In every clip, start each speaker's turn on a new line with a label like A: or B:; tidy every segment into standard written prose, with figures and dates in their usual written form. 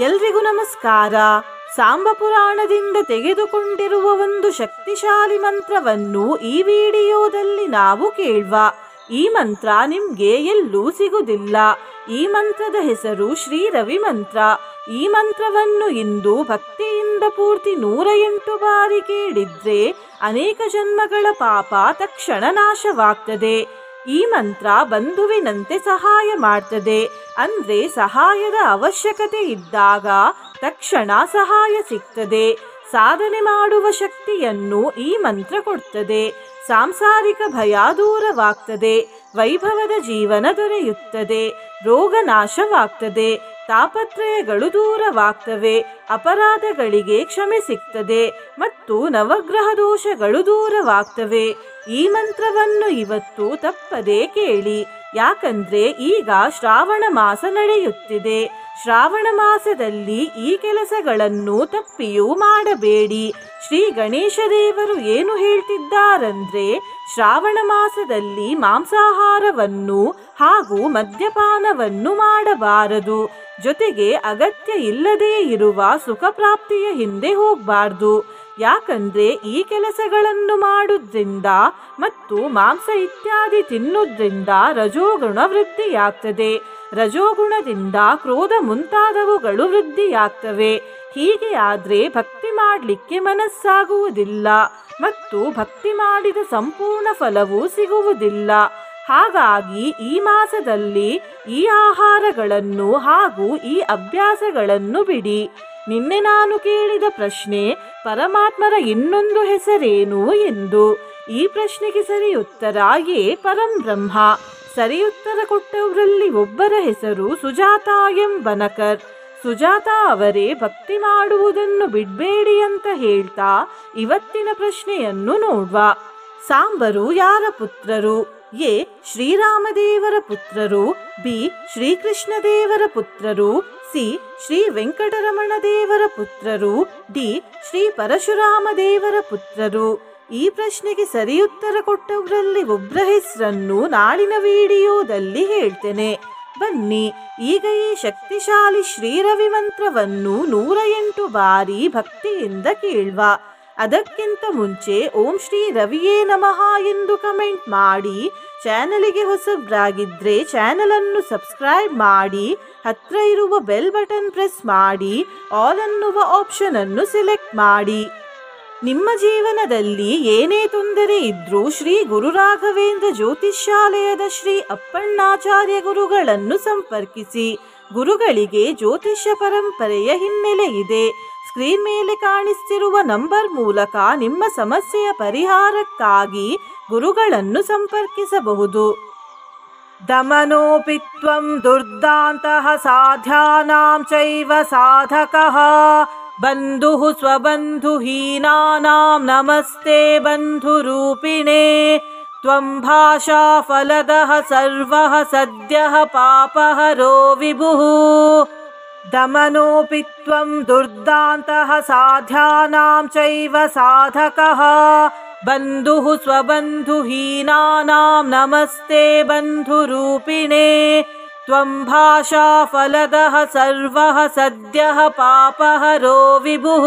A: ಎಲ್ರಿಗೂ ನಮಸ್ಕಾರ. ಸಾಂಬ ಪುರಾಣದಿಂದ ತೆಗೆದುಕೊಂಡಿರುವ ಒಂದು ಶಕ್ತಿಶಾಲಿ ಮಂತ್ರವನ್ನು ಈ ವಿಡಿಯೋದಲ್ಲಿ ನಾವು ಕೇಳುವ. ಈ ಮಂತ್ರ ನಿಮ್ಗೆ ಎಲ್ಲೂ ಸಿಗುವುದಿಲ್ಲ. ಈ ಮಂತ್ರದ ಹೆಸರು ಶ್ರೀ ರವಿ ಮಂತ್ರ. ಈ ಮಂತ್ರವನ್ನು ಇಂದು ಭಕ್ತಿಯಿಂದ ಪೂರ್ತಿ 108 ಬಾರಿ ಕೇಳಿದ್ರೆ ಅನೇಕ ಜನ್ಮಗಳ ಪಾಪ ತಕ್ಷಣ ನಾಶವಾಗ್ತದೆ. ಈ ಮಂತ್ರ ಬಂಧುವಿನಂತೆ ಸಹಾಯ ಮಾಡ್ತದೆ. ಅಂದ್ರೆ ಸಹಾಯದ ಅವಶ್ಯಕತೆ ಇದ್ದಾಗ ತಕ್ಷಣ ಸಹಾಯ ಸಿಗ್ತದೆ. ಸಾಧನೆ ಮಾಡುವ ಶಕ್ತಿಯನ್ನು ಈ ಮಂತ್ರ ಕೊಡ್ತದೆ. ಸಾಂಸಾರಿಕ ಭಯ ದೂರವಾಗ್ತದೆ. ವೈಭವದ ಜೀವನ ದೊರೆಯುತ್ತದೆ. ರೋಗ ನಾಶವಾಗ್ತದೆ. ತಾಪತ್ರಯಗಳು ದೂರವಾಗ್ತವೆ. ಅಪರಾಧಗಳಿಗೆ ಕ್ಷಮೆ ಸಿಗ್ತದೆ ಮತ್ತು ನವಗ್ರಹ ದೋಷಗಳು ದೂರವಾಗ್ತವೆ. ಈ ಮಂತ್ರವನ್ನು ಇವತ್ತು ತಪ್ಪದೇ ಕೇಳಿ. ಯಾಕಂದ್ರೆ ಈಗ ಶ್ರಾವಣ ಮಾಸ ನಡೆಯುತ್ತಿದೆ. ಶ್ರಾವಣ ಮಾಸದಲ್ಲಿ ಈ ಕೆಲಸಗಳನ್ನು ತಪ್ಪಿಯೂ ಮಾಡಬೇಡಿ. ಶ್ರೀ ಗಣೇಶ ದೇವರು ಏನು ಹೇಳ್ತಿದ್ದಾರಂದ್ರೆ, ಶ್ರಾವಣ ಮಾಸದಲ್ಲಿ ಮಾಂಸಾಹಾರವನ್ನು ಹಾಗೂ ಮದ್ಯಪಾನವನ್ನು ಮಾಡಬಾರದು. ಜೊತೆಗೆ ಅಗತ್ಯ ಇಲ್ಲದೇ ಇರುವ ಸುಖ ಪ್ರಾಪ್ತಿಯ ಹಿಂದೆ ಹೋಗಬಾರ್ದು. ಯಾಕಂದ್ರೆ ಈ ಕೆಲಸಗಳನ್ನು ಮಾಡುವುದರಿಂದ ಮತ್ತು ಮಾಂಸ ಇತ್ಯಾದಿ ತಿನ್ನುವುದರಿಂದ ರಜೋಗುಣ ವೃದ್ಧಿಯಾಗ್ತದೆ. ರಜೋಗುಣದಿಂದ ಕ್ರೋಧ ಮುಂತಾದವುಗಳು ವೃದ್ಧಿಯಾಗ್ತವೆ. ಹೀಗೆ ಆದ್ರೆ ಭಕ್ತಿ ಮಾಡಲಿಕ್ಕೆ ಮನಸ್ಸಾಗುವುದಿಲ್ಲ ಮತ್ತು ಭಕ್ತಿ ಮಾಡಿದ ಸಂಪೂರ್ಣ ಫಲವೂ ಸಿಗುವುದಿಲ್ಲ. ಹಾಗಾಗಿ ಈ ಮಾಸದಲ್ಲಿ ಈ ಆಹಾರಗಳನ್ನು ಹಾಗೂ ಈ ಅಭ್ಯಾಸಗಳನ್ನು ಬಿಡಿ. ನಿನ್ನೆ ನಾನು ಕೇಳಿದ ಪ್ರಶ್ನೆ, ಪರಮಾತ್ಮರ ಇನ್ನೊಂದು ಹೆಸರೇನು ಎಂದು. ಈ ಪ್ರಶ್ನೆಗೆ ಸರಿ ಉತ್ತರ ಪರಂ ಬ್ರಹ್ಮ. ಸರಿ ಉತ್ತರ ಕೊಟ್ಟವರಲ್ಲಿ ಒಬ್ಬರ ಹೆಸರು ಸುಜಾತಾ ಎಂ ಬನಕರ್. ಸುಜಾತಾ ಅವರೇ ಭಕ್ತಿ ಮಾಡುವುದನ್ನು ಬಿಡಬೇಡಿ ಅಂತ ಹೇಳ್ತಾ ಇವತ್ತಿನ ಪ್ರಶ್ನೆಯನ್ನು ನೋಡುವ. ಸಾಂಬರು ಯಾರ ಪುತ್ರರು? ಎ. ಶ್ರೀರಾಮದೇವರ ಪುತ್ರರು. ಬಿ. ಶ್ರೀಕೃಷ್ಣ ದೇವರ ಪುತ್ರರು. ಸಿ. ಶ್ರೀ ವೆಂಕಟರಮಣ ದೇವರ ಪುತ್ರರು. ಡಿ. ಶ್ರೀ ಪರಶುರಾಮ ದೇವರ ಪುತ್ರರು. ಈ ಪ್ರಶ್ನೆಗೆ ಸರಿ ಉತ್ತರ ಕೊಟ್ಟವರಲ್ಲಿ ಒಬ್ಬರ ಹೆಸರನ್ನು ನಾಳಿನ ವಿಡಿಯೋದಲ್ಲಿ ಹೇಳ್ತೇನೆ. ಬನ್ನಿ ಈಗ ಈ ಶಕ್ತಿಶಾಲಿ ಶ್ರೀರವಿ ಮಂತ್ರವನ್ನು 108 ಬಾರಿ ಭಕ್ತಿಯಿಂದ ಕೇಳುವ. ಅದಕ್ಕಿಂತ ಮುಂಚೆ ಓಂ ಶ್ರೀ ರವಿಯೇ ನಮಃ ಎಂದು ಕಮೆಂಟ್ ಮಾಡಿ. ಚಾನಲಿಗೆ ಹೊಸಬ್ರಾಗಿದ್ರೆ ಚಾನಲ್ ಅನ್ನು ಸಬ್ಸ್ಕ್ರೈಬ್ ಮಾಡಿ. ಹತ್ರ ಇರುವ ಬೆಲ್ ಬಟನ್ ಪ್ರೆಸ್ ಮಾಡಿ. ಆಲ್ ಅನ್ನುವ ಆಪ್ಷನ್ ಅನ್ನು ಸೆಲೆಕ್ಟ್ ಮಾಡಿ. ನಿಮ್ಮ ಜೀವನದಲ್ಲಿ ಏನೇ ತೊಂದರೆ ಇದ್ರೂ ಶ್ರೀ ಗುರು ರಾಘವೇಂದ್ರ ಜ್ಯೋತಿಷ್ಯಾಲಯದ ಶ್ರೀ ಅಪ್ಪಣ್ಣಾಚಾರ್ಯ ಗುರುಗಳನ್ನು ಸಂಪರ್ಕಿಸಿ. ಗುರುಗಳಿಗೆ ಜ್ಯೋತಿಷ್ಯ ಪರಂಪರೆಯ ಹಿನ್ನೆಲೆ ಇದೆ. ಸ್ಕ್ರೀನ್ ಮೇಲೆ ಕಾಣಿಸ್ತಿರುವ ನಂಬರ್ ಮೂಲಕ ನಿಮ್ಮ ಸಮಸ್ಯೆಯ ಪರಿಹಾರಕ್ಕಾಗಿ ಗುರುಗಳನ್ನು ಸಂಪರ್ಕಿಸಬಹುದು. ದಮನೋಪಿತ್ವಂ ದುರ್ದಾಂತಃ ಸಾಧ್ಯಾನಾಂ ಚೈವ ಸಾಧಕಃ ಬಂಧುಃ ಸ್ವಬಂಧುಹೀನಾನಾಂ ನಮಸ್ತೆ ಬಂಧುರೂಪಿಣೇ ತ್ವಂ ಭಾಷಾ ಫಲದಃ ಸರ್ವಃ ಸದ್ಯಃ ಪಾಪಹರೋ ವಿಭುಃ. ದಮನೋಪಿತ್ವಂ ದುರ್ದಾಂತಃ ಸಾಧ್ಯಾನಾಂ ಚೈವ ಸಾಧಕಃ ಬಂಧುಃ ಸ್ವಬಂಧುಹೀನಾನಾಂ ನಮಸ್ತೆ ಬಂಧುರೂಪಿಣೇ ತ್ವಂ ಭಾಷಾ ಫಲದಃ ಸರ್ವಃ ಸದ್ಯಃ ಪಾಪಹರೋ ವಿಭುಃ.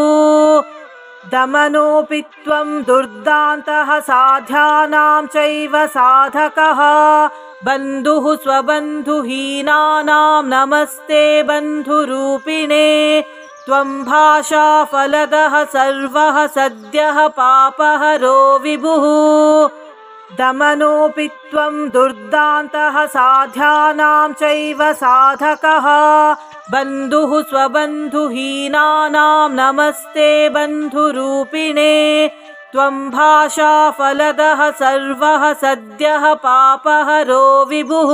A: ದಮನೋಪಿತ್ವಂ ದುರ್ದಾಂತಃ ಸಾಧ್ಯಾನಾಂ ಚೈವ ಸಾಧಕಃ ಬಂಧುಃ ಸ್ವಬಂಧುಹೀನಾನಾಂ ನಮಸ್ತೆ ಬಂಧುರೂಪಿಣೇ ತ್ವಂ ಭಾಷಾ ಫಲದಃ ಸರ್ವಃ ಸದ್ಯಃ ಪಾಪಹರೋ ವಿಭುಃ. ದಮನೋಪಿತ್ವಂ ದುರ್ದಾಂತಃ ಸಾಧ್ಯಾನಾಂ ಚೈವ ಸಾಧಕಃ ಬಂಧುಃ ಸ್ವಬಂಧುಹೀನಾನಾಂ ನಮಸ್ತೆ ಬಂಧುರೂಪಿಣೇ ತ್ವಂ ಭಾಷಾ ಫಲದಃ ಸರ್ವಃ ಸದ್ಯಃ ಪಾಪಹರೋ ವಿಭುಃ.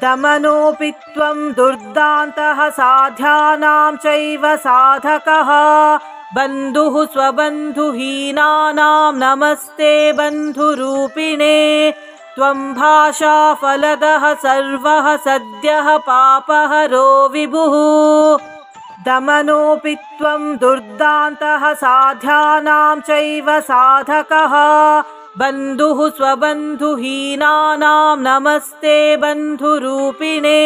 A: ದಮನೋಪಿತ್ವಂ ದುರ್ದಾಂತಃ ಸಾಧ್ಯಾನಾಂ ಚೈವ ಸಾಧಕಃ ಬಂಧುಃ ಸ್ವಬಂಧುಹೀನಾನಾಂ ನಮಸ್ತೆ ಬಂಧುರೂಪಿಣೇ ತ್ವಂ ಭಾಷಾ ಫಲದಃ ಸರ್ವಃ ಸದ್ಯಃ ಪಾಪಹರೋ ವಿಭುಃ. ದಮನೋಪಿತ್ವಂ ದುರ್ದಾಂತಃ ಸಾಧ್ಯಾನಾಂ ಚೈವ ಸಾಧಕಃ ಬಂಧುಃ ಸ್ವಬಂಧುಹೀನಾನಾಂ ನಮಸ್ತೆ ಬಂಧುರೂಪಿಣೇ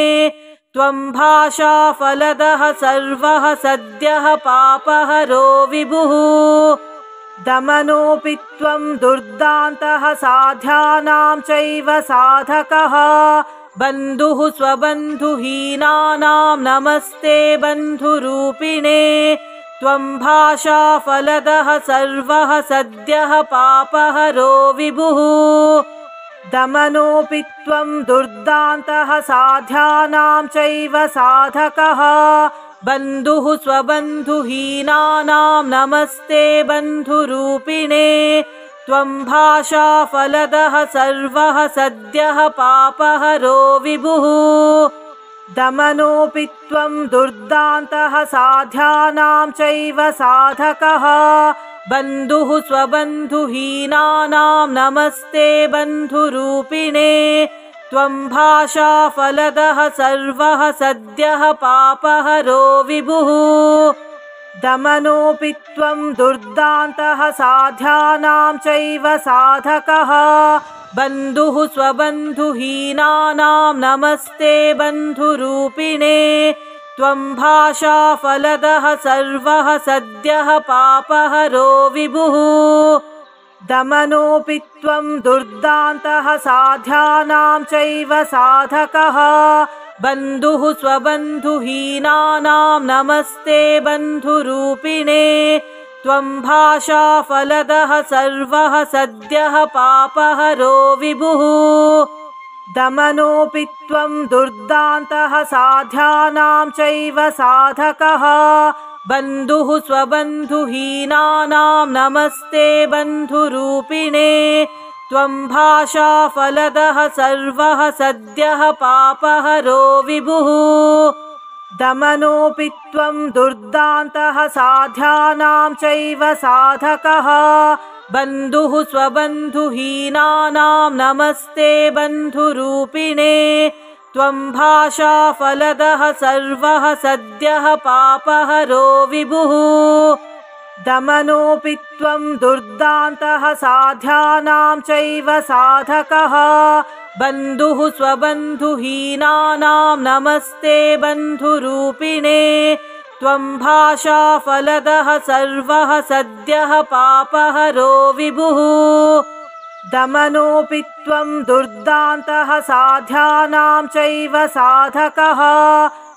A: त्वं भाषाफलदः सर्वः सद्यः पापहरो विभुः दमनोऽपि त्वं दुर्दान्तः साध्यानां चैव साधकः बन्धुः स्वबन्धुहीनानां नमस्ते बन्धुरूपिणे त्वं भाषाफलदः सर्वः सद्यः पापहरो विभुः दमनोऽपि त्वं दुर्दान्तः साध्यानां चैव साधकः बन्धुः स्वबन्धुहीनानां नमस्ते बन्धुरूपिणे त्वं भाषाफलदः सर्वः सद्यः पापहरो विभुः दमनोऽपि त्वं दुर्दान्तः साध्यानां चैव साधकः बन्धुः स्वबन्धुहीनानां नमस्ते बन्धुरूपिणे त्वं भाषाफलदः सर्वः सद्यः पापहरो विभुः दमनोऽपि त्वं दुर्दान्तः साध्यानां चैव साधकः बन्धुः स्वबन्धुहीनानां नमस्ते बन्धुरूपिणे त्वं भाषाफलदः सर्वः सद्यः पापहरो विभुः दमनोऽपि त्वं दुर्दान्तः साध्यानां चैव साधकः बन्धुः स्वबन्धुहीनानां नमस्ते बन्धुरूपिणे त्वं भाषाफलदः सर्वः सद्यः पापहरो विभुः दमनोऽपि त्वं दुर्दान्तः साध्यानां चैव साधकः बन्धुः स्वबन्धुहीनानां नमस्ते बन्धुरूपिणे त्वं भाषाफलदः सर्वः सद्यः पापहरो विभुः दमनोऽपि त्वं दुर्दान्तः साध्यानां चैव साधकः बन्धुः स्वबन्धुहीनानां नमस्ते बन्धुरूपिणे त्वं भाषाफलदः सर्वः सद्यः पापहरो विभुः दमनोऽपि त्वं दुर्दान्तः साध्यानां चैव साधकः बन्धुः स्वबन्धुहीनानां नमस्ते बन्धुरूपिणे त्वं भाषाफलदः सर्वः सद्यः पापहरो विभुः दमनोऽपि त्वं दुर्दान्तः साध्यानां चैव साधकः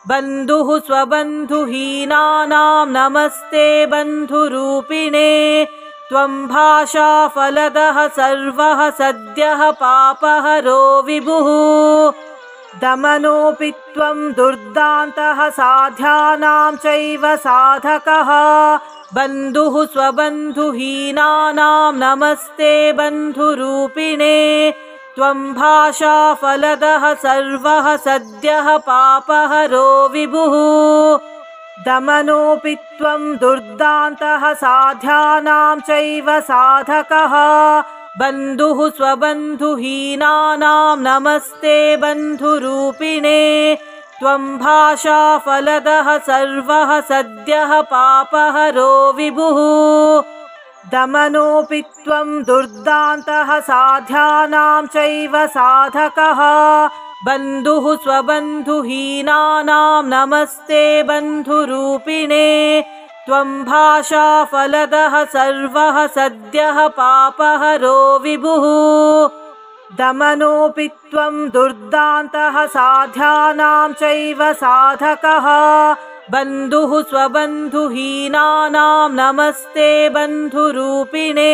A: बन्धुः स्वबन्धुहीनानां नमस्ते बन्धुरूपिणे त्वं भाषाफलदः सर्वः सद्यः पापहरो विभुः दमनोऽपि त्वं दुर्दान्तः साध्यानां चैव साधकः बन्धुः स्वबन्धुहीनानां नमस्ते बन्धुरूपिणे त्वं भाषाफलदः सर्वः सद्यः पापहरो विभुः दमनोऽपि त्वं दुर्दान्तः साध्यानां चैव साधकः बन्धुः स्वबन्धुहीनानां नमस्ते बन्धुरूपिणे त्वं भाषाफलदः सर्वः सद्यः पापहरो विभुः दमनोऽपि त्वं दुर्दान्तः साध्यानां चैव साधकः बन्धुः स्वबन्धुहीनानां नमस्ते बन्धुरूपिणे त्वं भाषाफलदः सर्वः सद्यः पापहरो विभुः दमनोऽपि त्वं दुर्दान्तः साध्यानां चैव साधकः बन्धुः स्वबन्धुहीनानां नमस्ते बन्धुरूपिणे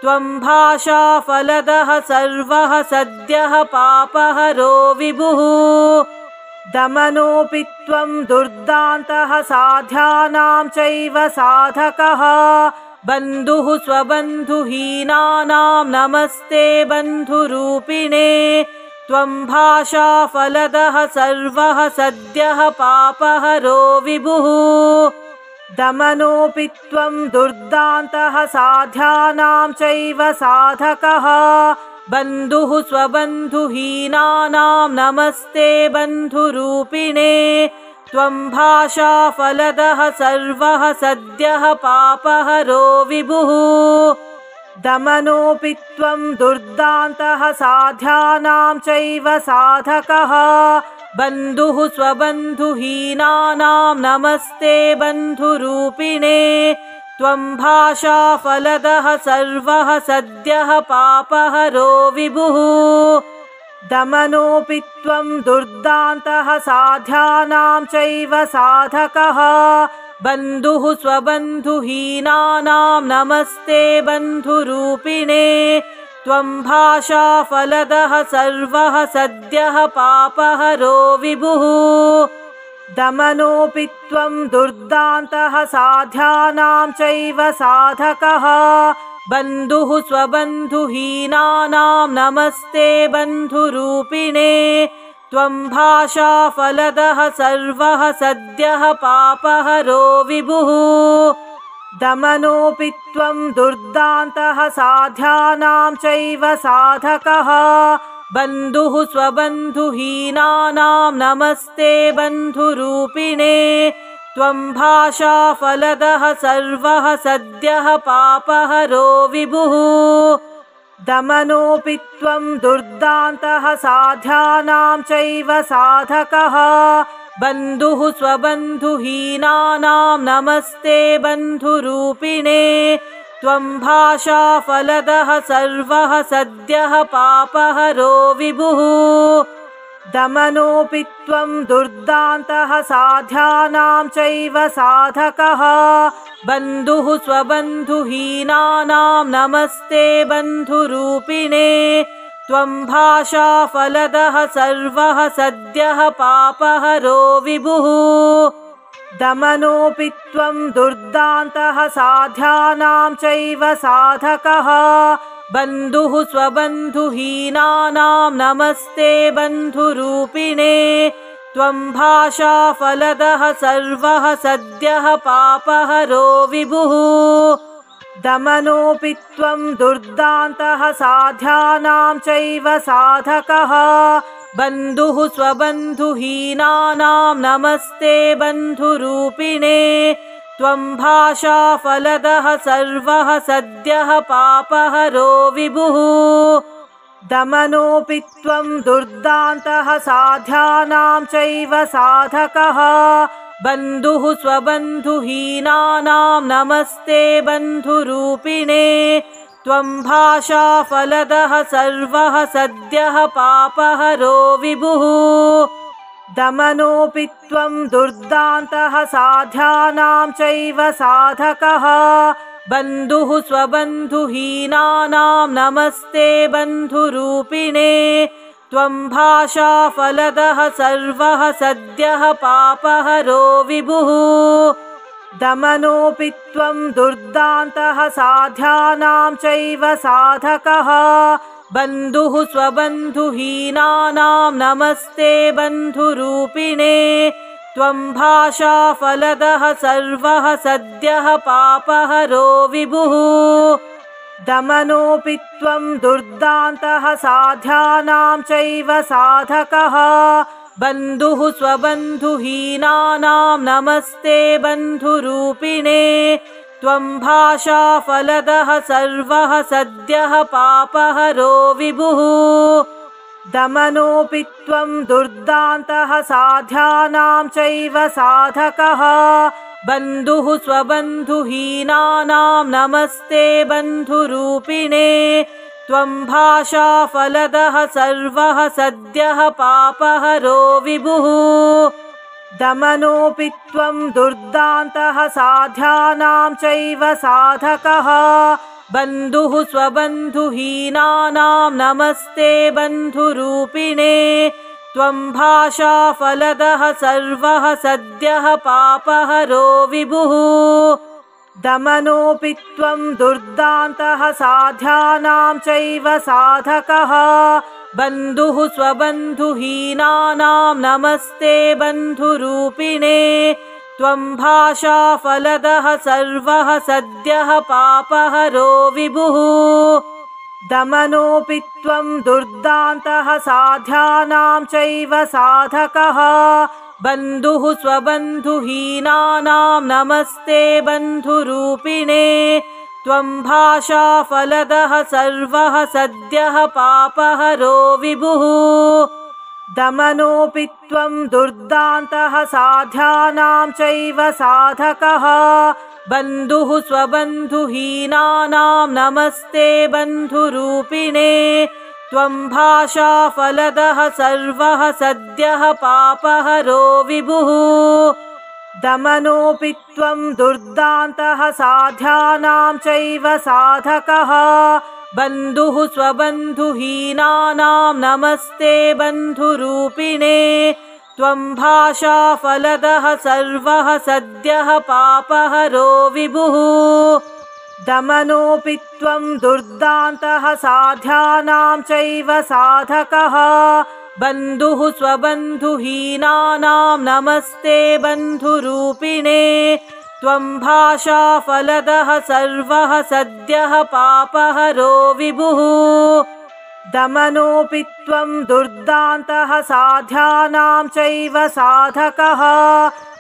A: त्वं भाषाफलदः सर्वः सद्यः पापहरो विभुः दमनोऽपि त्वं दुर्दान्तः साध्यानां चैव साधकः बन्धुः स्वबन्धुहीनानां नमस्ते बन्धुरूपिणे त्वं भाषाफलदः सर्वः सद्यः पापहरो विभुः दमनोऽपि त्वं दुर्दान्तः साध्यानां चैव साधकः बन्धुः स्वबन्धुहीनानां नमस्ते बन्धुरूपिणे त्वं भाषाफलदः सर्वः सद्यः पापहरो विभुः दमनोऽपि त्वं दुर्दान्तः साध्यानां चैव साधकः बन्धुः स्वबन्धुहीनानां नमस्ते बन्धुरूपिणे त्वं भाषाफलदः सर्वः सद्यः पापहरो विभुः दमनोऽपि त्वं दुर्दान्तः साध्यानां चैव साधकः बन्धुः स्वबन्धुहीनानां नमस्ते बन्धुरूपिणे त्वं भाषाफलदः सर्वः सद्यः पापहरो विभुः दमनोऽपि त्वं दुर्दान्तः साध्यानां चैव साधकः बन्धुः स्वबन्धुहीनानां नमस्ते बन्धुरूपिणे त्वं भाषाफलदः सर्वः सद्यः पापहरो विभुः दमनोऽपि त्वं दुर्दान्तः साध्यानां चैव साधकः बन्धुः स्वबन्धुहीनानां नमस्ते बन्धुरूपिणे त्वं भाषाफलदः सर्वः सद्यः पापहरो विभुः दमनोऽपि त्वं दुर्दान्तः साध्यानां चैव साधकः बन्धुः स्वबन्धुहीनानां नमस्ते बन्धुरूपिणे त्वं भाषाफलदः सर्वः सद्यः पापहरो विभुः दमनोऽपि त्वं दुर्दान्तः साध्यानां चैव साधकः बन्धुः स्वबन्धुहीनानां नमस्ते बन्धुरूपिणे त्वं भाषाफलदः सर्वः सद्यः पापहरो विभुः दमनोऽपि त्वं दुर्दान्तः साध्यानां चैव साधकः बन्धुः स्वबन्धुहीनानां नमस्ते बन्धुरूपिणे त्वं भाषाफलदः सर्वः सद्यः पापहरो विभुः दमनोऽपि त्वं दुर्दान्तः साध्यानां चैव साधकः बन्धुः स्वबन्धुहीनानां नमस्ते बन्धुरूपिणे त्वं भाषाफलदः सर्वः सद्यः पापहरो विभुः दमनोऽपि त्वं दुर्दान्तः साध्यानां चैव साधकः बन्धुः स्वबन्धुहीनानां नमस्ते बन्धुरूपिणे त्वं भाषाफलदः सर्वः सद्यः पापहरो विभुः दमनोऽपि त्वं दुर्दान्तः साध्यानां चैव साधकः बन्धुः स्वबन्धुहीनानां नमस्ते बन्धुरूपिणे त्वं भाषाफलदः सर्वः सद्यः पापहरो विभुः दमनोऽपि त्वं दुर्दान्तः साध्यानां चैव साधकः बन्धुः स्वबन्धुहीनानां नमस्ते बन्धुरूपिणे त्वं भाषाफलदः सर्वः सद्यः पापहरो विभुः दमनोऽपि त्वं दुर्दान्तः साध्यानां चैव साधकः बन्धुः स्वबन्धुहीनानां नमस्ते बन्धुरूपिणे त्वं भाषाफलदः सर्वः सद्यः पापहरो विभुः दमनोऽपि त्वं दुर्दान्तः साध्यानां चैव साधकः बन्धुः स्वबन्धुहीनानां नमस्ते बन्धुरूपिणे त्वं भाषाफलदः सर्वः सद्यः पापहरो विभुः दमनोऽपि त्वं दुर्दान्तः साध्यानां चैव साधकः बन्धुः स्वबन्धुहीनानां नमस्ते बन्धुरूपिणे त्वं भाषाफलदः सर्वः सद्यः पापहरो विभुः दमनोऽपि त्वं दुर्दान्तः साध्यानां चैव साधकः बन्धुः स्वबन्धुहीनानां नमस्ते बन्धुरूपिणे त्वं भाषाफलदः सर्वः सद्यः पापहरो विभुः दमनोऽपि त्वं दुर्दान्तः साध्यानां चैव साधकः बन्धुः स्वबन्धुहीनानां नमस्ते बन्धुरूपिणे त्वं भाषाफलदः सर्वः सद्यः पापहरो विभुः दमनोऽपि त्वं दुर्दान्तः साध्यानां चैव साधकः बन्धुः स्वबन्धुहीनानां नमस्ते बन्धुरूपिणे त्वं भाषाफलदः सर्वः सद्यः पापहरो विभुः दमनोऽपि त्वं दुर्दान्तः साध्यानां चैव साधकः बन्धुः स्वबन्धुहीनानां नमस्ते बन्धुरूपिणे त्वं भाषाफलदः सर्वः सद्यः पापहरो विभुः दमनोऽपि त्वं दुर्दान्तः साध्यानां चैव साधकः बन्धुः स्वबन्धुहीनानां नमस्ते बन्धुरूपिणे त्वं भाषाफलदः सर्वः सद्यः पापहरो विभुः दमनोऽपि त्वं दुर्दान्तः साध्यानां चैव साधकः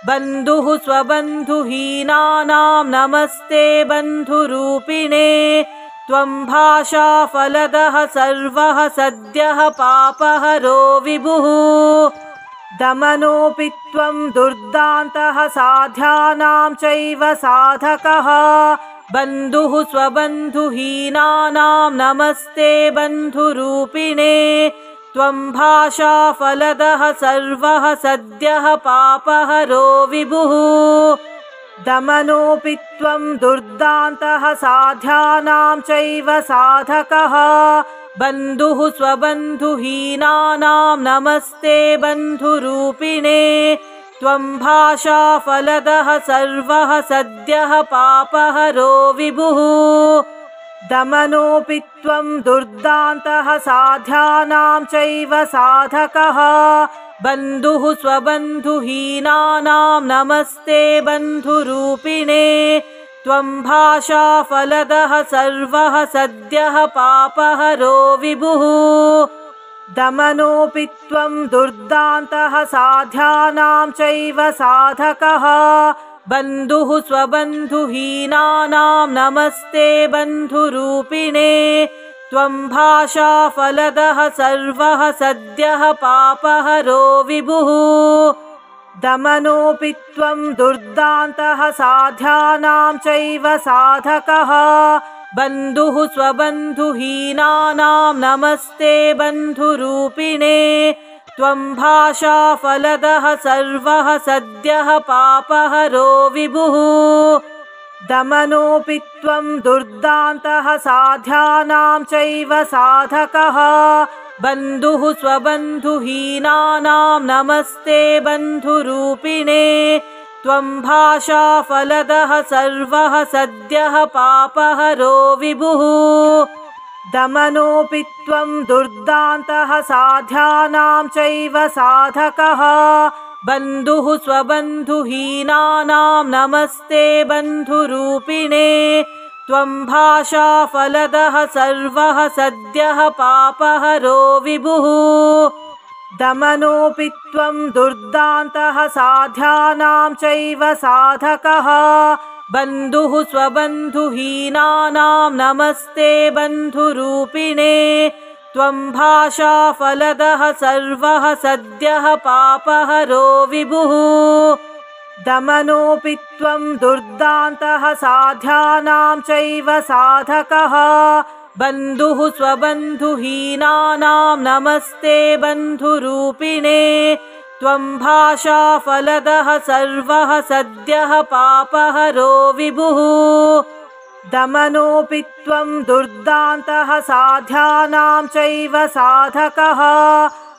A: बन्धुः स्वबन्धुहीनानां नमस्ते बन्धुरूपिणे त्वं भाषाफलदः सर्वः सद्यः पापहरो विभुः दमनोऽपि त्वं दुर्दान्तः साध्यानां चैव साधकः बन्धुः स्वबन्धुहीनानां नमस्ते बन्धुरूपिणे त्वं भाषाफलदः सर्वः सद्यः पापहरो विभुः दमनोऽपि त्वं दुर्दान्तः साध्यानां चैव साधकः बन्धुः स्वबन्धुहीनानां नमस्ते बन्धुरूपिणे त्वं भाषाफलदः सर्वः सद्यः पापहरो विभुः दमनोऽपि त्वं दुर्दान्तः साध्यानां चैव साधकः बन्धुः स्वबन्धुहीनानां नमस्ते बन्धुरूपिणे त्वं भाषाफलदः सर्वः सद्यः पापहरो विभुः दमनोऽपि त्वं दुर्दान्तः साध्यानां चैव साधकः बन्धुः स्वबन्धुहीनानां नमस्ते बन्धुरूपिणे त्वं भाषाफलदः सर्वः सद्यः पापहरो विभुः दमनोऽपि त्वं दुर्दान्तः साध्यानां चैव साधकः बन्धुः स्वबन्धुहीनानां नमस्ते बन्धुरूपिणे त्वं भाषाफलदः सर्वः सद्यः पापहरो विभुः दमनोऽपि त्वं दुर्दान्तः साध्यानां चैव साधकः बन्धुः स्वबन्धुहीनानां नमस्ते बन्धुरूपिणे त्वं भाषाफलदः सर्वः सद्यः पापहरो विभुः दमनोऽपि त्वं दुर्दान्तः साध्यानां चैव साधकः बन्धुः स्वबन्धुहीनानां नमस्ते बन्धुरूपिणे त्वं भाषाफलदः सर्वः सद्यः पापहरो विभुः दमनोऽपि त्वं दुर्दान्तः साध्यानां चैव साधकः बन्धुः स्वबन्धुहीनानां नमस्ते बन्धुरूपिणे त्वं भाषाफलदः सर्वः सद्यः पापहरो विभुः दमनोऽपि त्वं दुर्दान्तः साध्यानां चैव साधकः बन्धुः स्वबन्धुहीनानां नमस्ते बन्धुरूपिणे त्वं भाषाफलदः सर्वः सद्यः पापहरो विभुः दमनोऽपि त्वं दुर्दान्तः साध्यानां चैव साधकः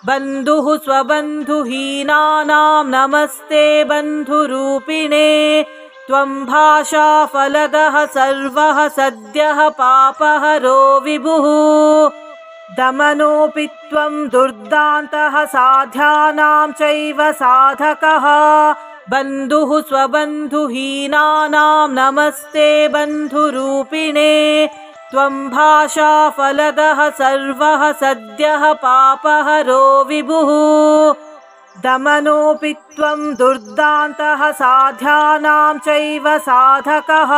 A: बन्धुः स्वबन्धुहीनानां नमस्ते बन्धुरूपिणे त्वं भाषाफलदः सर्वः सद्यः पापहरो विभुः दमनोऽपि त्वं दुर्दान्तः साध्यानां चैव साधकः बन्धुः स्वबन्धुहीनानां नमस्ते बन्धुरूपिणे त्वं भाषाफलदः सर्वः सद्यः पापहरो विभुः दमनोऽपि त्वं दुर्दान्तः साध्यानां चैव साधकः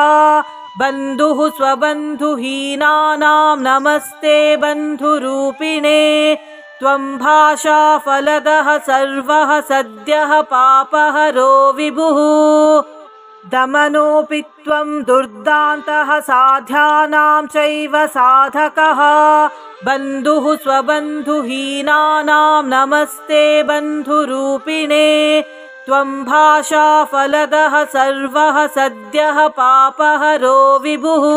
A: बन्धुः स्वबन्धुहीनानां नमस्ते बन्धुरूपिणे त्वं भाषाफलदः सर्वः सद्यः पापहरो विभुः दमनोऽपि त्वं दुर्दान्तः साध्यानां चैव साधकः बन्धुः स्वबन्धुहीनानां नमस्ते बन्धुरूपिणे त्वं भाषाफलदः सर्वः सद्यः पापहरो विभुः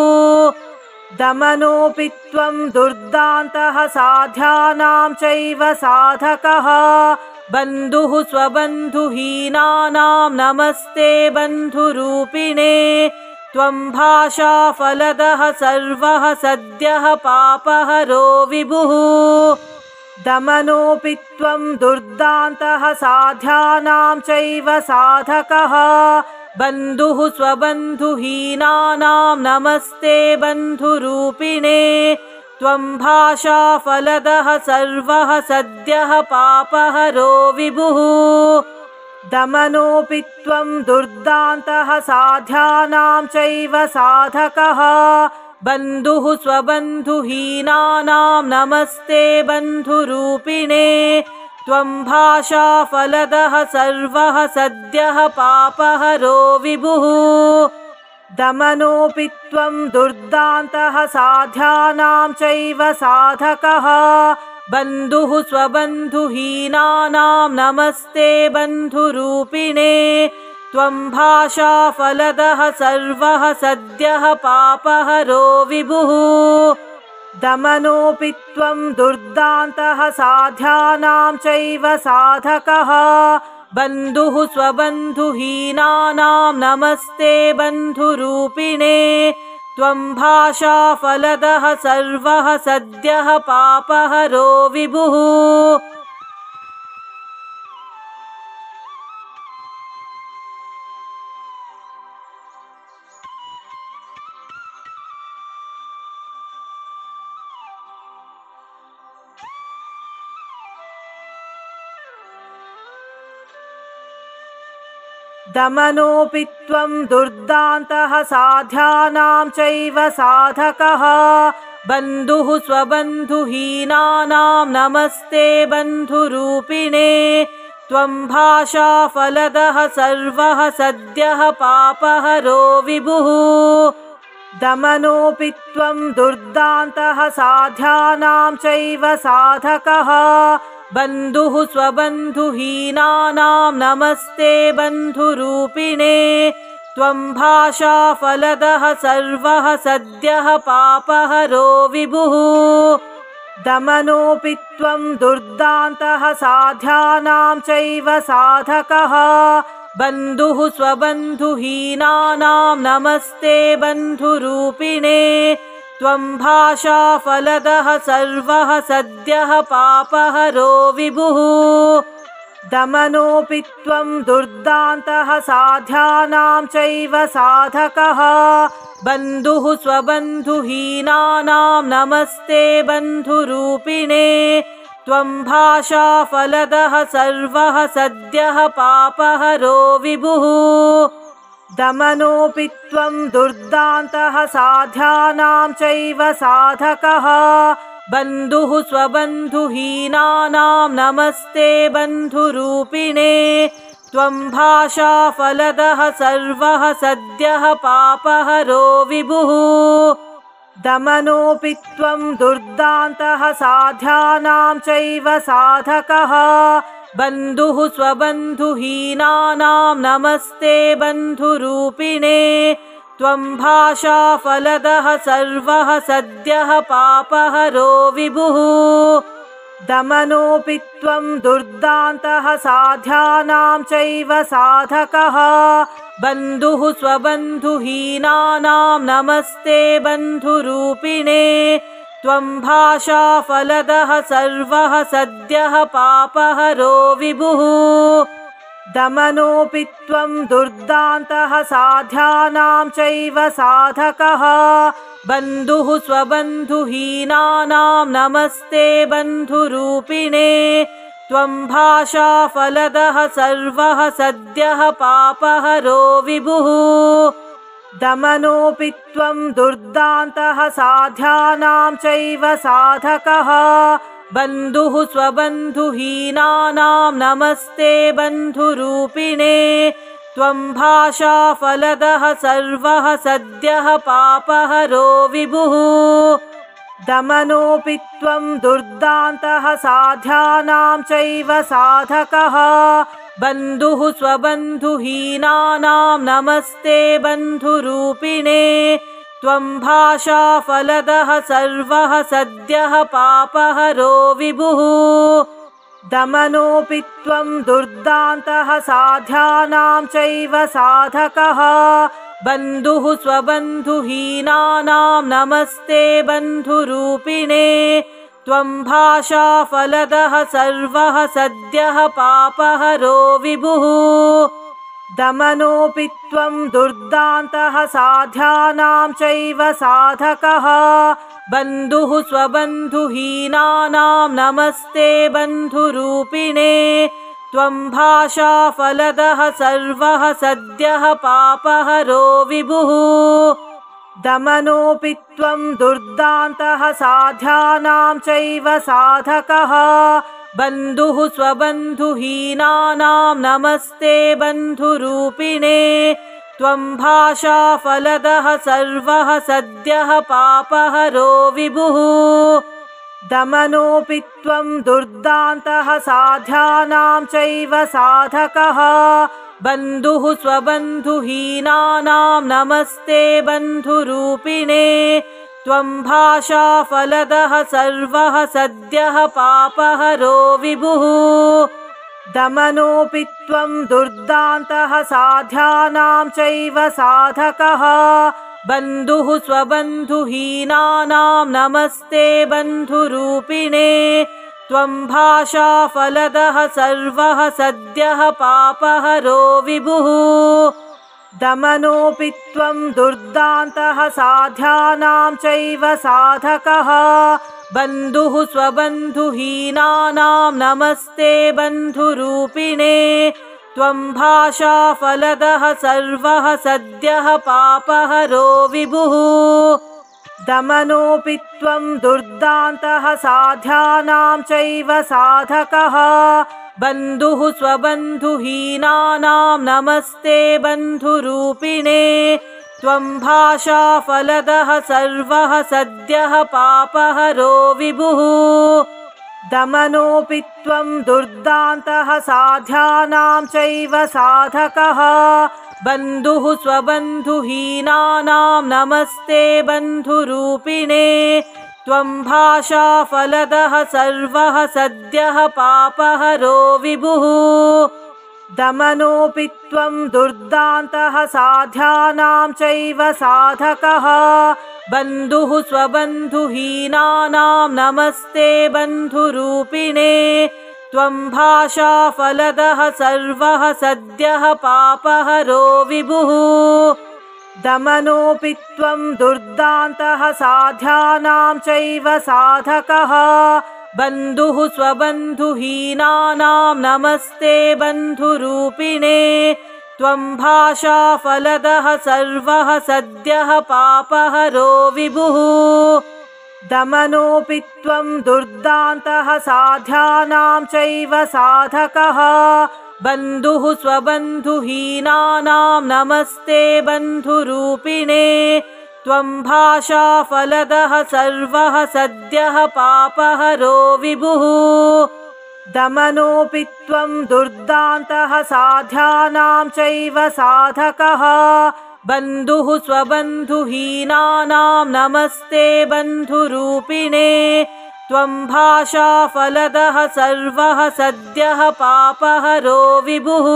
A: दमनोऽपि त्वं दुर्दान्तः साध्यानां चैव साधकः बन्धुः स्वबन्धुहीनानां नमस्ते बन्धुरूपिणे त्वं भाषाफलदः सर्वः सद्यः पापहरो विभुः दमनोऽपि त्वं दुर्दान्तः साध्यानां चैव साधकः बन्धुः स्वबन्धुहीनानां नमस्ते बन्धुरूपिणे त्वं भाषाफलदः सर्वः सद्यः पापहरो विभुः दमनोऽपि त्वं दुर्दान्तः साध्यानां चैव साधकः बन्धुः स्वबन्धुहीनानां नमस्ते बन्धुरूपिणे त्वं भाषाफलदः सर्वः सद्यः पापहरो विभुः दमनोऽपि त्वं दुर्दान्तः साध्यानां चैव साधकः बन्धुः स्वबन्धुहीनानां नमस्ते बन्धुरूपिणे त्वं भाषाफलदः सर्वः सद्यः पापहरो विभुः दमनोऽपि त्वं दुर्दान्तः साध्यानां चैव साधकः बन्धुः स्वबन्धुहीनानां नमस्ते बन्धुरूपिणे त्वं भाषाफलदः सर्वः सद्यः पापहरो विभुः दमनोऽपि त्वं दुर्दान्तः साध्यानां चैव साधकः बन्धुः स्वबन्धुहीनानां नमस्ते बन्धुरूपिणे त्वं भाषाफलदः सर्वः सद्यः पापहरो विभुः दमनोऽपि त्वं दुर्दान्तः साध्यानां चैव साधकः बन्धुः स्वबन्धुहीनानां नमस्ते बन्धुरूपिणे त्वं भाषाफलदः सर्वः सद्यः पापहरो विभुः दमनोऽपि त्वं दुर्दान्तः साध्यानां चैव साधकः बन्धुः स्वबन्धुहीनानां नमस्ते बन्धुरूपिणे त्वं भाषाफलदः सर्वः सद्यः पापहरो विभुः दमनोऽपि त्वं दुर्दान्तः साध्यानां चैव साधकः बन्धुः स्वबन्धुहीनानां नमस्ते बन्धुरूपिणे त्वं भाषाफलदः सर्वः सद्यः पापहरो विभुः दमनोऽपि त्वं दुर्दान्तः साध्यानां चैव साधकः बन्धुः स्वबन्धुहीनानां नमस्ते बन्धुरूपिणे त्वं भाषाफलदः सर्वः सद्यः पापहरो विभुः दमनोऽपि त्वं दुर्दान्तः साध्यानां चैव साधकः बन्धुः स्वबन्धुहीनानां नमस्ते बन्धुरूपिणे त्वं भाषाफलदः सर्वः सद्यः पापहरो विभुः दमनोऽपि त्वं दुर्दान्तः साध्यानां चैव साधकः बन्धुः स्वबन्धुहीनानां नमस्ते बन्धुरूपिणे त्वं भाषाफलदः सर्वः सद्यः पापहरो विभुः दमनोऽपि त्वं दुर्दान्तः साध्यानां चैव साधकः बन्धुः स्वबन्धुहीनानां नमस्ते बन्धुरूपिणे त्वं भाषाफलदः सर्वः सद्यः पापहरो विभुः दमनोऽपि त्वं दुर्दान्तः साध्यानां चैव साधकः बन्धुः स्वबन्धुहीनानां नमस्ते बन्धुरूपिणे त्वं भाषाफलदः सर्वः सद्यः पापहरो विभुः दमनोऽपि त्वं दुर्दान्तः साध्यानां चैव साधकः बन्धुः स्वबन्धुहीनानां नमस्ते बन्धुरूपिणे त्वं भाषाफलदः सर्वः सद्यः पापहरो विभुः दमनोऽपि त्वं दुर्दान्तः साध्यानां चैव साधकः बन्धुः स्वबन्धुहीनानां नमस्ते बन्धुरूपिणे त्वं भाषाफलदः सर्वः सद्यः पापहरो विभुः दमनोऽपि त्वं दुर्दान्तः साध्यानां चैव साधकः बन्धुः स्वबन्धुहीनानां नमस्ते बन्धुरूपिणे त्वं भाषाफलदः सर्वः सद्यः पापहरो विभुः दमनोऽपि त्वं दुर्दान्तः साध्यानां चैव साधकः बन्धुः स्वबन्धुहीनानां नमस्ते बन्धुरूपिणे त्वं भाषाफलदः सर्वः सद्यः पापहरो विभुः दमनोऽपि त्वं दुर्दान्तः साध्यानां चैव साधकः बन्धुः स्वबन्धुहीनानां नमस्ते बन्धुरूपिणे त्वं भाषाफलदः सर्वः सद्यः पापहरो विभुः दमनोऽपि त्वं दुर्दान्तः साध्यानां चैव साधकः बन्धुः स्वबन्धुहीनानां नमस्ते बन्धुरूपिणे त्वं भाषाफलदः सर्वः सद्यः पापहरो विभुः दमनोऽपि त्वं दुर्दान्तः साध्यानां चैव साधकः बन्धुः स्वबन्धुहीनानां नमस्ते बन्धुरूपिणे त्वं भाषाफलदः सर्वः सद्यः पापहरो विभुः दमनोऽपि त्वं दुर्दान्तः साध्यानां चैव साधकः बन्धुः स्वबन्धुहीनानां नमस्ते बन्धुरूपिणे त्वं भाषाफलदः सर्वः सद्यः पापहरो विभुः दमनोऽपि त्वं दुर्दान्तः साध्यानां चैव साधकः बन्धुः स्वबन्धुहीनानां नमस्ते बन्धुरूपिणे त्वं भाषाफलदः सर्वः सद्यः पापहरो विभुः दमनोऽपि त्वं दुर्दान्तः साध्यानां चैव साधकः बन्धुः स्वबन्धुहीनानां नमस्ते बन्धुरूपिणे त्वं भाषाफलदः सर्वः सद्यः पापहरो विभुः दमनोऽपि त्वं दुर्दान्तः साध्यानां चैव साधकः बन्धुः स्वबन्धुहीनानां नमस्ते बन्धुरूपिणे त्वं भाषाफलदः सर्वः सद्यः पापहरो विभुः दमनोऽपि त्वं दुर्दान्तः साध्यानां चैव साधकः बन्धुः स्वबन्धुहीनानां नमस्ते बन्धुरूपिणे त्वं भाषाफलदः सर्वः सद्यः पापहरो विभुः दमनोऽपि त्वं दुर्दान्तः साध्यानां चैव साधकः बन्धुः स्वबन्धुहीनानां नमस्ते बन्धुरूपिणे त्वं भाषाफलदः सर्वः सद्यः पापहरो विभुः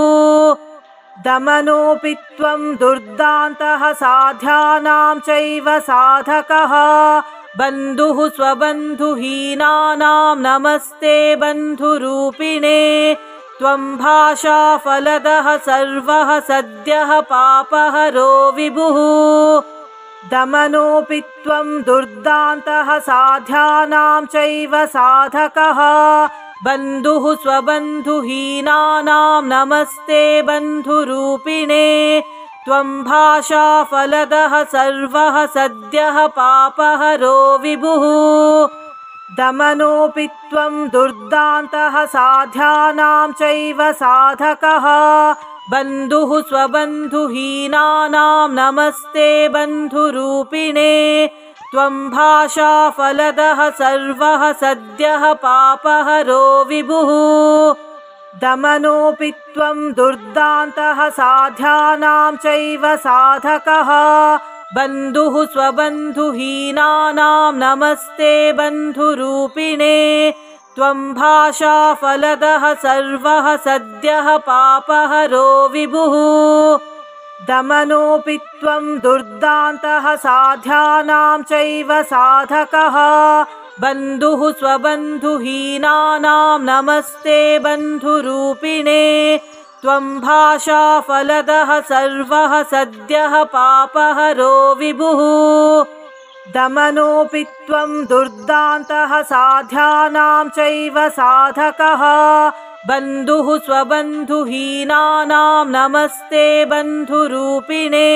A: दमनोऽपि त्वं दुर्दान्तः साध्यानां चैव साधकः बन्धुः स्वबन्धुहीनानां नमस्ते बन्धुरूपिणे त्वं भाषाफलदः सर्वः सद्यः पापहरो विभुः दमनोऽपि त्वं दुर्दान्तः साध्यानां चैव साधकः बन्धुः स्वबन्धुहीनानां नमस्ते बन्धुरूपिणे त्वं भाषाफलदः सर्वः सद्यः पापहरो विभुः दमनोऽपि त्वं दुर्दान्तः साध्यानां चैव साधकः बन्धुः स्वबन्धुहीनानां नमस्ते बन्धुरूपिणे त्वं भाषाफलदः सर्वः सद्यः पापहरो विभुः दमनोऽपि त्वं दुर्दान्तः साध्यानां चैव साधकः बन्धुः स्वबन्धुहीनानां नमस्ते बन्धुरूपिणे त्वं भाषाफलदः सर्वः सद्यः पापहरो विभुः दमनोऽपि त्वं दुर्दान्तः साध्यानां चैव साधकः बन्धुः स्वबन्धुहीनानां नमस्ते बन्धुरूपिणे त्वं भाषाफलदः सर्वः सद्यः पापहरो विभुः दमनोऽपि त्वं दुर्दान्तः साध्यानां चैव साधकः बन्धुः स्वबन्धुहीनानां नमस्ते बन्धुरूपिणे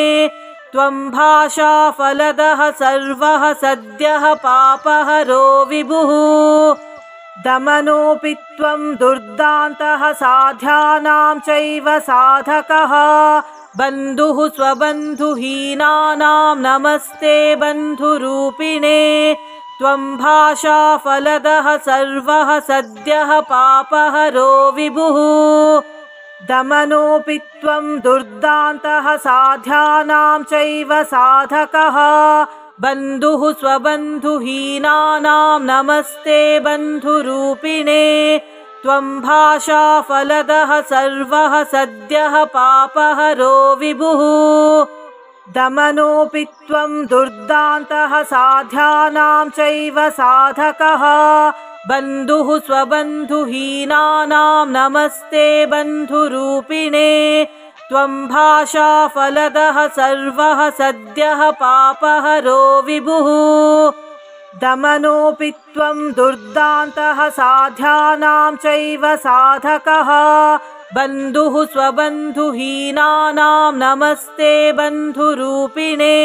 A: त्वं भाषाफलदः सर्वः सद्यः पापहरो विभुः दमनोऽपि त्वं दुर्दान्तः साध्यानां चैव साधकः बन्धुः स्वबन्धुहीनानां नमस्ते बन्धुरूपिणे त्वं भाषाफलदः सर्वः सद्यः पापहरो विभुः दमनोऽपि त्वं दुर्दान्तः साध्यानां चैव साधकः बन्धुः स्वबन्धुहीनानां नमस्ते बन्धुरूपिणे त्वं भाषाफलदः सर्वः सद्यः पापहरो विभुः दमनोऽपि त्वं दुर्दान्तः साध्यानां चैव साधकः बन्धुः स्वबन्धुहीनानां नमस्ते बन्धुरूपिणे त्वं भाषाफलदः सर्वः सद्यः पापहरो विभुः दमनोऽपि त्वं दुर्दान्तः साध्यानां चैव साधकः बन्धुः स्वबन्धुहीनानां नमस्ते बन्धुरूपिणे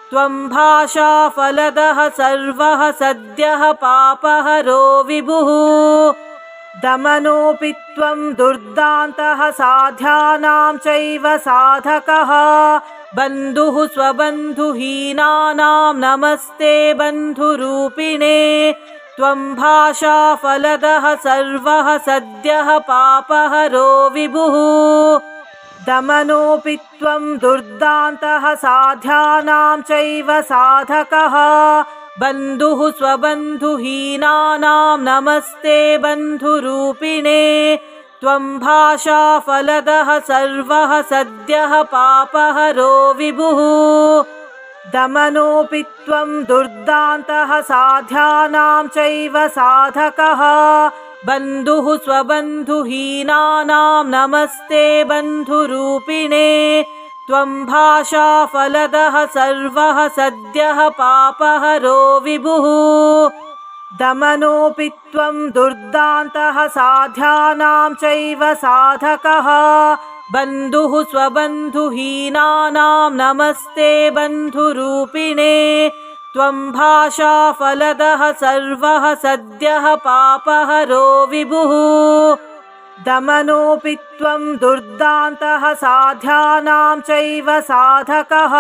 A: त्वं भाषाफलदः सर्वः सद्यः पापहरो विभुः दमनोऽपि त्वं दुर्दान्तः साध्यानां चैव साधकः बन्धुः स्वबन्धुहीनानां नमस्ते बन्धुरूपिणे त्वं भाषाफलदः सर्वः सद्यः पापहरो विभुः दमनोऽपि त्वं दुर्दान्तः साध्यानां चैव साधकः बन्धुः स्वबन्धुहीनानां नमस्ते बन्धुरूपिणे त्वं भाषाफलदः सर्वः सद्यः पापहरो विभुः दमनोऽपि त्वं दुर्दान्तः साध्यानां चैव साधकः बन्धुः स्वबन्धुहीनानां नमस्ते बन्धुरूपिणे त्वं भाषाफलदः सर्वः सद्यः पापहरो विभुः दमनोऽपि त्वं दुर्दान्तः साध्यानां चैव साधकः बन्धुः स्वबन्धुहीनानां नमस्ते बन्धुरूपिणे त्वं भाषाफलदः सर्वः सद्यः पापहरो विभुः दमनोऽपि त्वं दुर्दान्तः साध्यानां चैव साधकः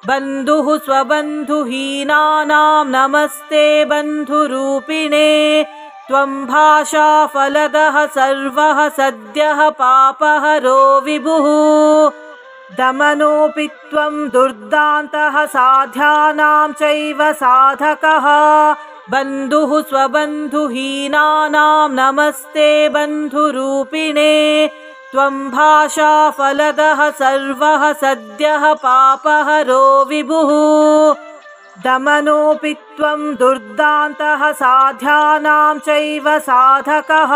A: बन्धुः स्वबन्धुहीनानां नमस्ते बन्धुरूपिणे त्वं भाषाफलदः सर्वः सद्यः पापहरो विभुः दमनोऽपि त्वं दुर्दान्तः साध्यानां चैव साधकः बन्धुः स्वबन्धुहीनानां नमस्ते बन्धुरूपिणे त्वं भाषाफलदः सर्वः सद्यः पापहरो विभुः दमनोऽपि त्वं दुर्दान्तः साध्यानां चैव साधकः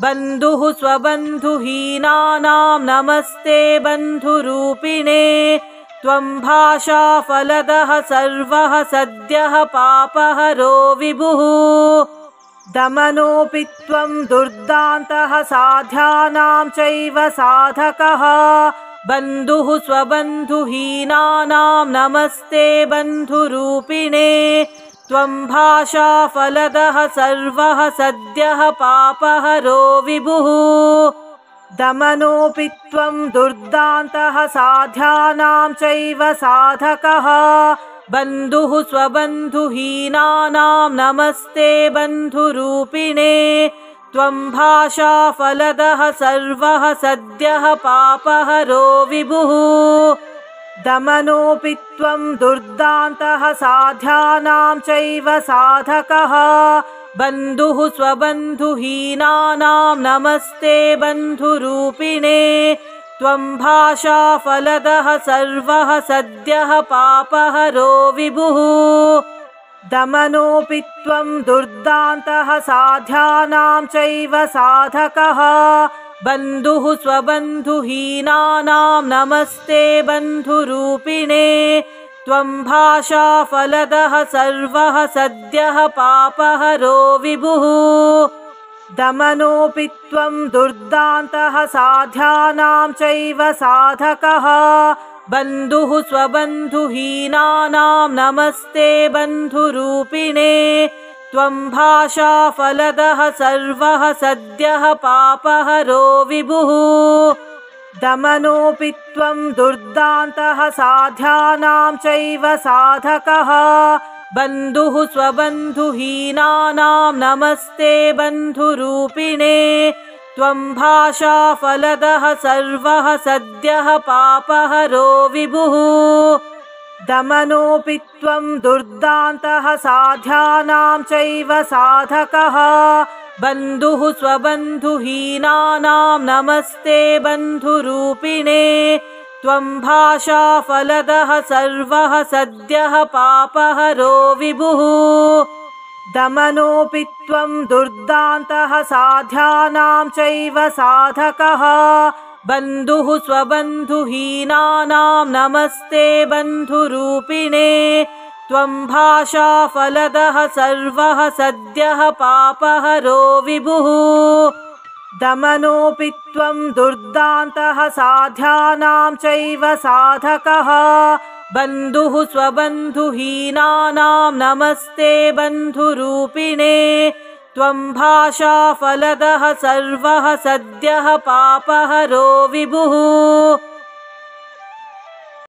A: बन्धुः स्वबन्धुहीनानां नमस्ते बन्धुरूपिणे त्वं भाषाफलदः सर्वः सद्यः पापहरो विभुः दमनोऽपि त्वं दुर्दान्तः साध्यानां चैव साधकः बन्धुः स्वबन्धुहीनानां नमस्ते बन्धुरूपिणे त्वं भाषाफलदः सर्वः सद्यः पापहरो विभुः दमनोऽपि त्वं दुर्दान्तः साध्यानां चैव साधकः बन्धुः स्वबन्धुहीनानां नमस्ते बन्धुरूपिणे त्वं भाषाफलदः सर्वः सद्यः पापहरो विभुः दमनोऽपि त्वं दुर्दान्तः साध्यानां चैव साधकः बन्धुः स्वबन्धुहीनानां नमस्ते बन्धुरूपिणे त्वं भाषाफलदः सर्वः सद्यः पापहरो विभुः दमनोऽपि त्वं दुर्दान्तः साध्यानां चैव साधकः बन्धुः स्वबन्धुहीनानां नमस्ते बन्धुरूपिणे त्वं भाषाफलदः सर्वः सद्यः पापहरो विभुः दमनोऽपि त्वं दुर्दान्तः साध्यानां चैव साधकः बन्धुः स्वबन्धुहीनानां नमस्ते बन्धुरूपिणे त्वं भाषाफलदः सर्वः सद्यः पापहरो विभुः दमनोऽपि त्वं दुर्दान्तः साध्यानां चैव साधकः बन्धुः स्वबन्धुहीनानां नमस्ते बन्धुरूपिणे त्वं भाषाफलदः सर्वः सद्यः पापहरो विभुः दमनोऽपि त्वं दुर्दान्तः साध्यानां चैव साधकः बन्धुः स्वबन्धुहीनानां नमस्ते बन्धुरूपिणे त्वं भाषाफलदः सर्वः सद्यः पापहरो विभुः दमनोऽपि त्वं दुर्दान्तः साध्यानां चैव साधकः बन्धुः स्वबन्धुहीनानां नमस्ते बन्धुरूपिणे त्वं भाषाफलदः सर्वः सद्यः पापहरो विभुः दमनोऽपि त्वं दुर्दान्तः साध्यानां चैव साधकः बन्धुः स्वबन्धुहीनानां नमस्ते बन्धुरूपिणे त्वं भाषाफलदः सर्वः सद्यः पापहरो विभुः दमनोऽपि त्वं दुर्दान्तः साध्यानां चैव साधकः बन्धुः स्वबन्धुहीनानां नमस्ते बन्धुरूपिणे त्वं भाषाफलदः सर्वः सद्यः पापहरो विभुः दमनोऽपि त्वं दुर्दान्तः साध्यानां चैव साधकः बन्धुः स्वबन्धुहीनानां नमस्ते बन्धुरूपिणे त्वं भाषाफलदः सर्वः सद्यः पापहरो विभुः।